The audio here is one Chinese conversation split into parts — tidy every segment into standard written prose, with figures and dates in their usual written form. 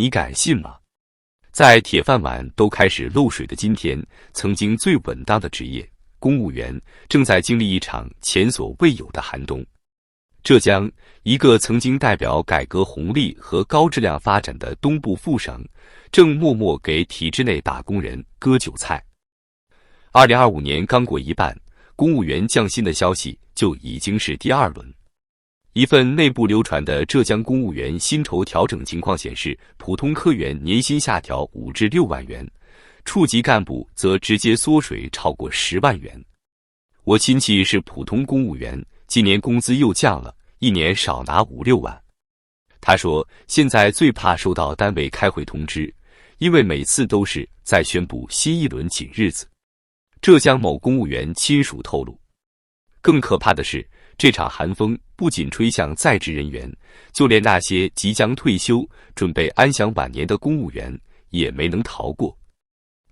你敢信吗？在铁饭碗都开始漏水的今天，曾经最稳当的职业公务员正在经历一场前所未有的寒冬。浙江，一个曾经代表改革红利和高质量发展的东部副省，正默默给体制内打工人割韭菜。2025年刚过一半，公务员降薪的消息就已经是第二轮。一份内部流传的浙江公务员薪酬调整情况显示，普通科员年薪下调5至6万元，处级干部则直接缩水超过10万元。我亲戚是普通公务员，今年工资又降了，一年少拿5、6万。他说，现在最怕收到单位开会通知，因为每次都是在宣布新一轮紧日子。浙江某公务员亲属透露，更可怕的是，这场寒风不仅吹向在职人员，就连那些即将退休、准备安享晚年的公务员也没能逃过。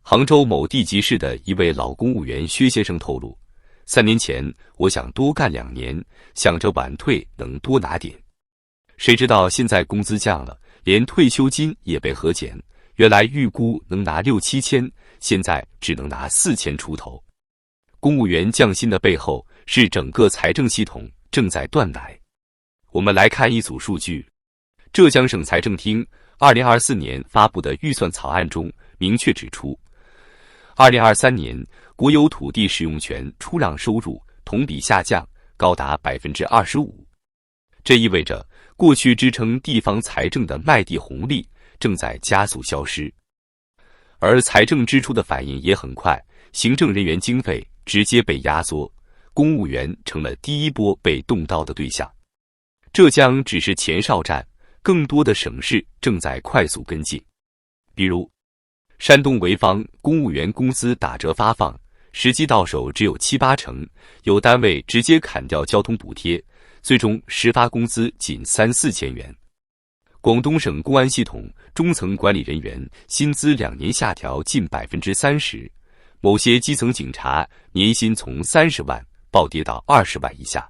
杭州某地级市的一位老公务员薛先生透露，3年前我想多干2年，想着晚退能多拿点，谁知道现在工资降了，连退休金也被核减，原来预估能拿6、7千，现在只能拿4千出头。公务员降薪的背后是整个财政系统正在断奶。我们来看一组数据，浙江省财政厅2024年发布的预算草案中明确指出，2023年国有土地使用权出让收入同比下降高达 25%。这意味着过去支撑地方财政的卖地红利正在加速消失。而财政支出的反应也很快，行政人员经费直接被压缩，公务员成了第一波被动刀的对象。浙江只是前哨战，更多的省市正在快速跟进。比如，山东潍坊公务员工资打折发放，实际到手只有7、8成，有单位直接砍掉交通补贴，最终实发工资仅3、4千元。广东省公安系统中层管理人员薪资2年下调近 30%， 某些基层警察年薪从30万暴跌到20万以下。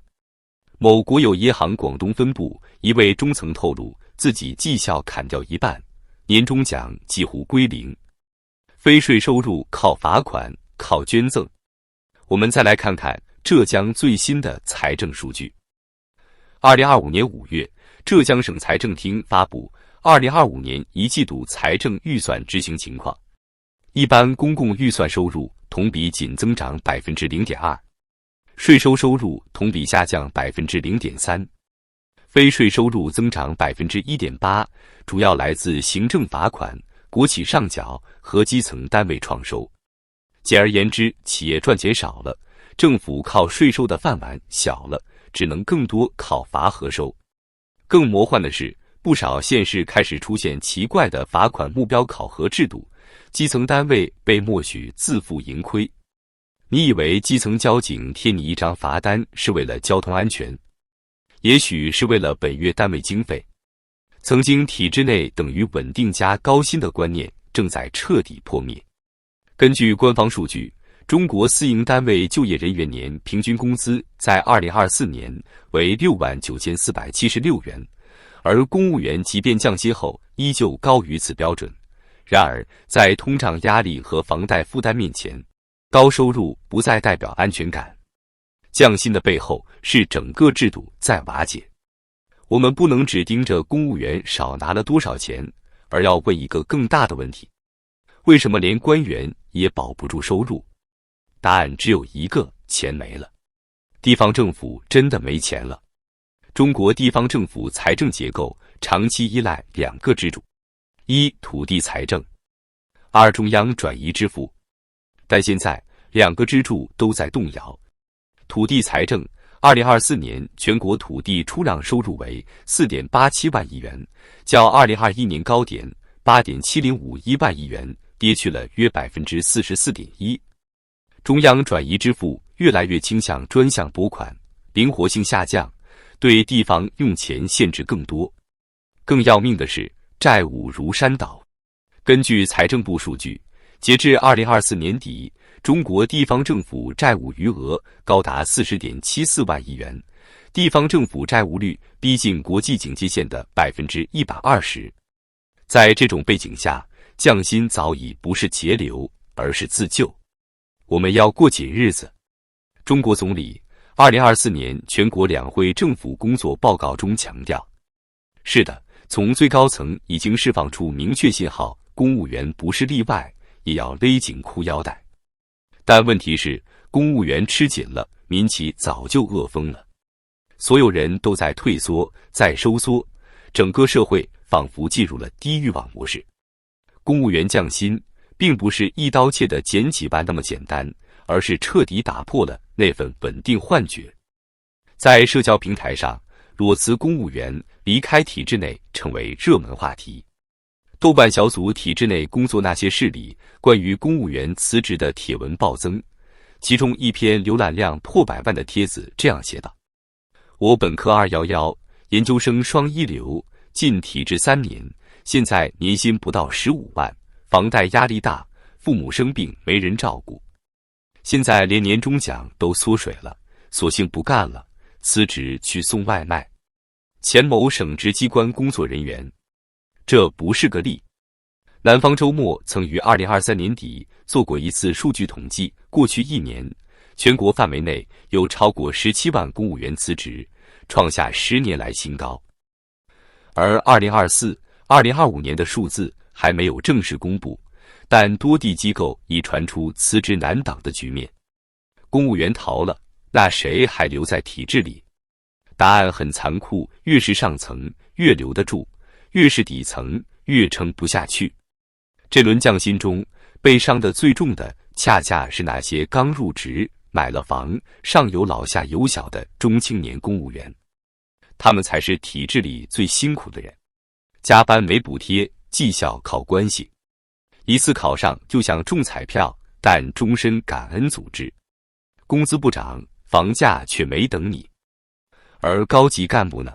某国有银行广东分部一位中层透露，自己绩效砍掉1半，年终奖几乎归零，非税收入靠罚款、靠捐赠。我们再来看看浙江最新的财政数据。2025年5月，浙江省财政厅发布2025年1季度财政预算执行情况。一般公共预算收入同比仅增长 0.2%， 税收收入同比下降 0.3%， 非税收入增长 1.8%， 主要来自行政罚款、国企上缴和基层单位创收。简而言之，企业赚钱少了，政府靠税收的饭碗小了，只能更多靠罚和收。更魔幻的是，不少县市开始出现奇怪的罚款目标考核制度，基层单位被默许自负盈亏。你以为基层交警贴你一张罚单是为了交通安全？也许是为了本月单位经费。曾经体制内等于稳定加高薪的观念正在彻底破灭。根据官方数据，中国私营单位就业人员年平均工资在2024年为69476元，而公务员即便降薪后依旧高于此标准。然而，在通胀压力和房贷负担面前，高收入不再代表安全感。降薪的背后是整个制度在瓦解。我们不能只盯着公务员少拿了多少钱，而要问一个更大的问题：为什么连官员也保不住收入？答案只有一个：钱没了。地方政府真的没钱了。中国地方政府财政结构长期依赖2个支柱：1、土地财政；2、中央转移支付。但现在2个支柱都在动摇。土地财政，2024年全国土地出让收入为 4.87 万亿元，较2021年高点 8.705万亿元跌去了约 44.1%。中央转移支付越来越倾向专项拨款，灵活性下降，对地方用钱限制更多。更要命的是，债务如山倒。根据财政部数据，截至2024年底，中国地方政府债务余额高达 40.74 万亿元，地方政府债务率逼近国际警戒线的 120%。在这种背景下，降薪早已不是节流，而是自救。我们要过紧日子。中国总理2024年全国两会政府工作报告中强调，是的，从最高层已经释放出明确信号，公务员不是例外，也要勒紧裤腰带。但问题是，公务员吃紧了，民企早就饿疯了。所有人都在退缩，在收缩，整个社会仿佛进入了低欲望模式。公务员降薪并不是一刀切的减几万那么简单，而是彻底打破了那份稳定幻觉。在社交平台上，裸辞公务员离开体制内成为热门话题。豆瓣小组体制内工作那些事里关于公务员辞职的帖文暴增，其中一篇浏览量破100万的帖子这样写道：我本科211，研究生双一流，进体制3年，现在年薪不到15万，房贷压力大，父母生病没人照顾，现在连年终奖都缩水了，索性不干了，辞职去送外卖。前某省直机关工作人员。这不是个例。南方周末曾于2023年底做过一次数据统计，过去1年，全国范围内有超过17万公务员辞职，创下10年来新高。而2024、2025年的数字还没有正式公布，但多地机构已传出辞职难挡的局面。公务员逃了，那谁还留在体制里？答案很残酷，越是上层越留得住，越是底层越撑不下去。这轮降薪中，被伤得最重的恰恰是那些刚入职、买了房、上有老下有小的中青年公务员，他们才是体制里最辛苦的人。加班没补贴，绩效靠关系，一次考上就像中彩票，但终身感恩组织。工资不涨，房价却没等你。而高级干部呢？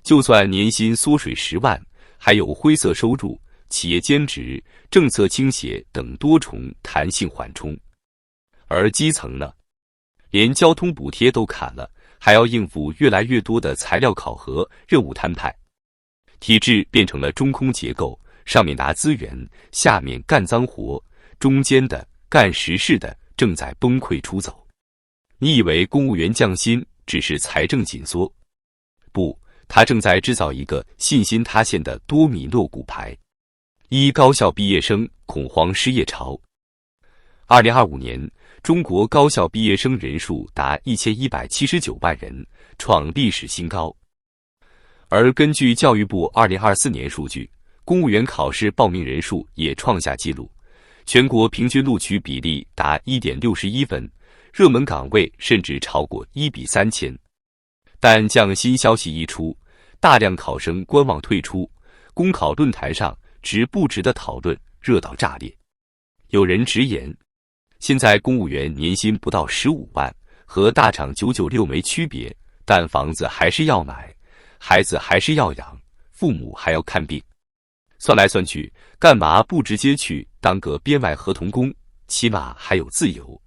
就算年薪缩水10万，还有灰色收入、企业兼职、政策倾斜等多重弹性缓冲。而基层呢？连交通补贴都砍了，还要应付越来越多的材料考核、任务摊派。体制变成了中空结构，上面拿资源，下面干脏活，中间的干实事的正在崩溃出走。你以为公务员降薪只是财政紧缩？不，他正在制造一个信心塌陷的多米诺骨牌。高校毕业生恐慌失业潮。2025年，中国高校毕业生人数达1179万人，创历史新高。而根据教育部2024年数据，公务员考试报名人数也创下纪录，全国平均录取比例达 1.61 分，热门岗位甚至超过1比3000。但降薪消息一出，大量考生观望退出，公考论坛上值不值的讨论热到炸裂。有人直言，现在公务员年薪不到15万，和大厂996没区别，但房子还是要买，孩子还是要养，父母还要看病。算来算去，干嘛不直接去当个编外合同工，起码还有自由。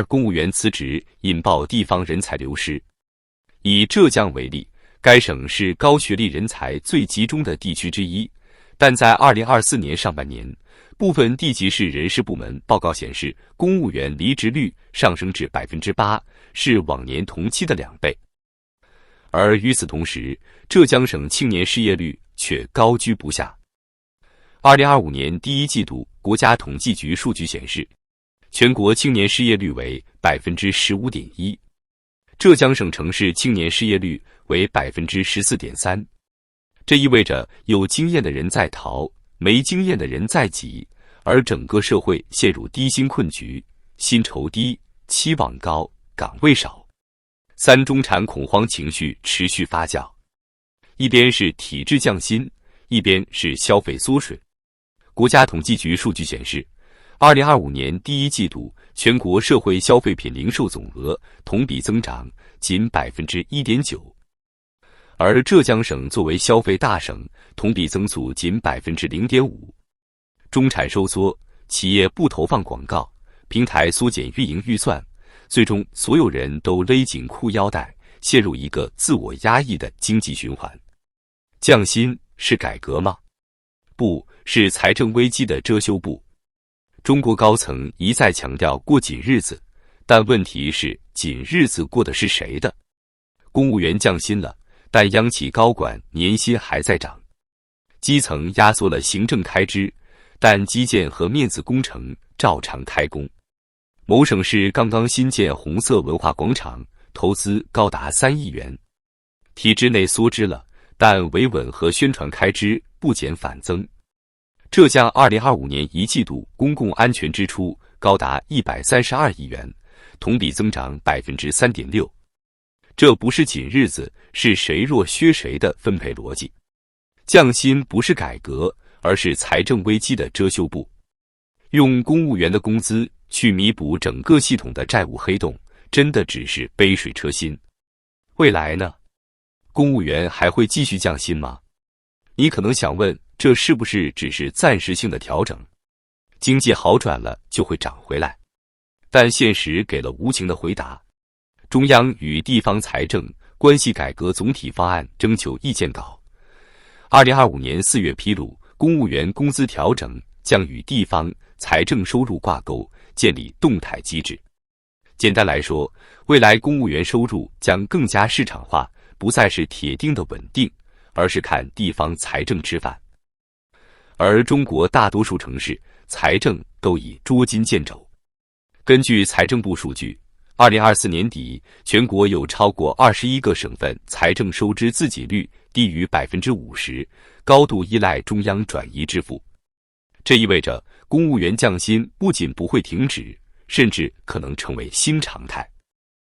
公务员辞职引爆地方人才流失。以浙江为例，该省是高学历人才最集中的地区之一，但在2024年上半年，部分地级市人事部门报告显示，公务员离职率上升至 8%， 是往年同期的2倍。而与此同时，浙江省青年失业率却高居不下。2025年第一季度，国家统计局数据显示，全国青年失业率为 15.1%， 浙江省城市青年失业率为 14.3%。这意味着有经验的人在逃，没经验的人在挤，而整个社会陷入低薪困局，薪酬低，期望高，岗位少。中产恐慌情绪持续发酵，一边是体制降薪，一边是消费缩水。国家统计局数据显示，2025年第一季度全国社会消费品零售总额同比增长仅 1.9%， 而浙江省作为消费大省，同比增速仅 0.5%。中产收缩，企业不投放广告，平台缩减运营预算，最终所有人都勒紧裤腰带，陷入一个自我压抑的经济循环。降薪是改革吗？不是财政危机的遮羞布。中国高层一再强调过紧日子，但问题是紧日子过的是谁的？公务员降薪了，但央企高管年薪还在涨；基层压缩了行政开支，但基建和面子工程照常开工。某省市刚刚新建红色文化广场，投资高达3亿元，体制内缩支了，但维稳和宣传开支不减反增。浙江2025年一季度公共安全支出高达132亿元，同比增长3.6%。这不是紧日子，是谁弱削谁的分配逻辑。降薪不是改革，而是财政危机的遮羞布。用公务员的工资去弥补整个系统的债务黑洞，真的只是杯水车薪。未来呢？公务员还会继续降薪吗？你可能想问，这是不是只是暂时性的调整？经济好转了就会涨回来？但现实给了无情的回答。中央与地方财政关系改革总体方案征求意见稿，2025年4月披露，公务员工资调整将与地方财政收入挂钩，建立动态机制。简单来说，未来公务员收入将更加市场化，不再是铁定的稳定，而是看地方财政吃饭。而中国大多数城市财政都已捉襟见肘。根据财政部数据，2024年底，全国有超过21个省份财政收支自给率低于50%，高度依赖中央转移支付。这意味着公务员降薪不仅不会停止，甚至可能成为新常态。